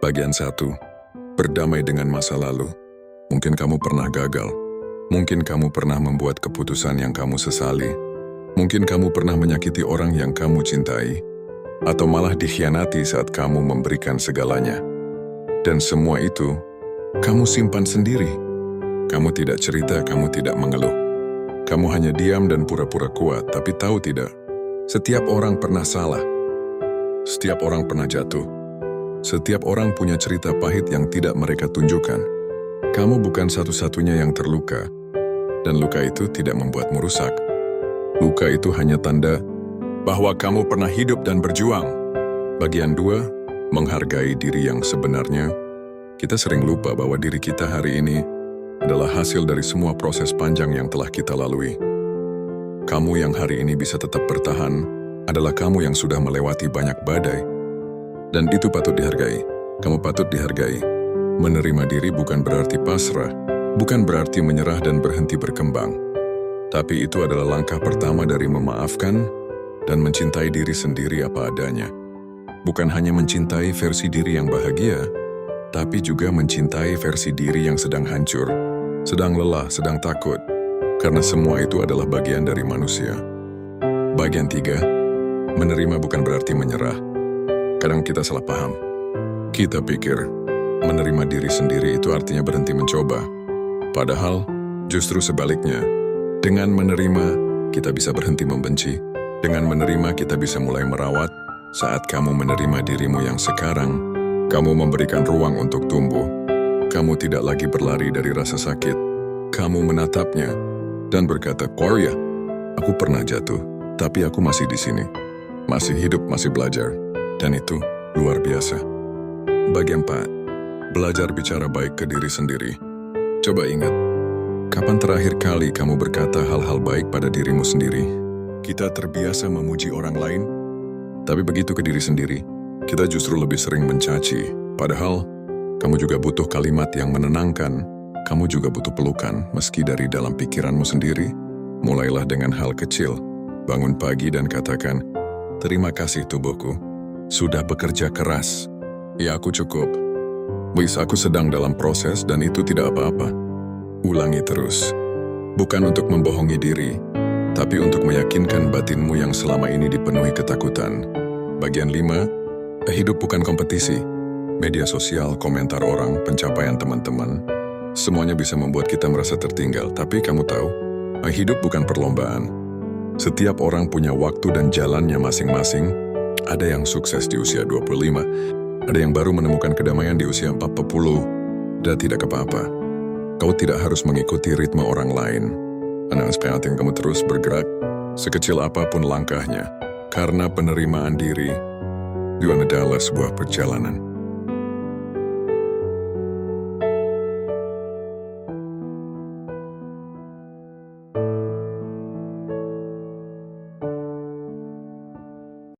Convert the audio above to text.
Bagian 1. Berdamai dengan masa lalu. Mungkin kamu pernah gagal. Mungkin kamu pernah membuat keputusan yang kamu sesali. Mungkin kamu pernah menyakiti orang yang kamu cintai. Atau malah dikhianati saat kamu memberikan segalanya. Dan semua itu, kamu simpan sendiri. Kamu tidak cerita, kamu tidak mengeluh. Kamu hanya diam dan pura-pura kuat, tapi tahu tidak, setiap orang pernah salah. Setiap orang pernah jatuh. Setiap orang punya cerita pahit yang tidak mereka tunjukkan. Kamu bukan satu-satunya yang terluka, dan luka itu tidak membuatmu rusak. Luka itu hanya tanda bahwa kamu pernah hidup dan berjuang. Bagian 2, menghargai diri yang sebenarnya. Kita sering lupa bahwa diri kita hari ini adalah hasil dari semua proses panjang yang telah kita lalui. Kamu yang hari ini bisa tetap bertahan adalah kamu yang sudah melewati banyak badai. Dan itu patut dihargai. Kamu patut dihargai. Menerima diri bukan berarti pasrah, bukan berarti menyerah dan berhenti berkembang. Tapi itu adalah langkah pertama dari memaafkan dan mencintai diri sendiri apa adanya. Bukan hanya mencintai versi diri yang bahagia, tapi juga mencintai versi diri yang sedang hancur, sedang lelah, sedang takut. Karena semua itu adalah bagian dari manusia. Bagian 3, menerima bukan berarti menyerah. Kadang kita salah paham. Kita pikir menerima diri sendiri itu artinya berhenti mencoba. Padahal justru sebaliknya. Dengan menerima, kita bisa berhenti membenci. Dengan menerima, kita bisa mulai merawat. Saat kamu menerima dirimu yang sekarang, kamu memberikan ruang untuk tumbuh. Kamu tidak lagi berlari dari rasa sakit. Kamu menatapnya dan berkata, "Korea, aku pernah jatuh, tapi aku masih di sini. Masih hidup, masih belajar." Dan itu luar biasa. Bagian 4. Belajar bicara baik ke diri sendiri. Coba ingat, kapan terakhir kali kamu berkata hal-hal baik pada dirimu sendiri? Kita terbiasa memuji orang lain, tapi begitu ke diri sendiri, kita justru lebih sering mencaci. Padahal, kamu juga butuh kalimat yang menenangkan. Kamu juga butuh pelukan, meski dari dalam pikiranmu sendiri. Mulailah dengan hal kecil. Bangun pagi dan katakan, "Terima kasih tubuhku. Sudah bekerja keras. Ya, aku cukup. Wis, aku sedang dalam proses dan itu tidak apa-apa." Ulangi terus. Bukan untuk membohongi diri, tapi untuk meyakinkan batinmu yang selama ini dipenuhi ketakutan. Bagian 5, hidup bukan kompetisi. Media sosial, komentar orang, pencapaian teman-teman, semuanya bisa membuat kita merasa tertinggal. Tapi kamu tahu, hidup bukan perlombaan. Setiap orang punya waktu dan jalannya masing-masing. Ada yang sukses di usia 25, ada yang baru menemukan kedamaian di usia 40, dan tidak apa-apa. Kau tidak harus mengikuti ritme orang lain. Anak penting kamu terus bergerak, sekecil apapun langkahnya, karena penerimaan diri itu adalah sebuah perjalanan.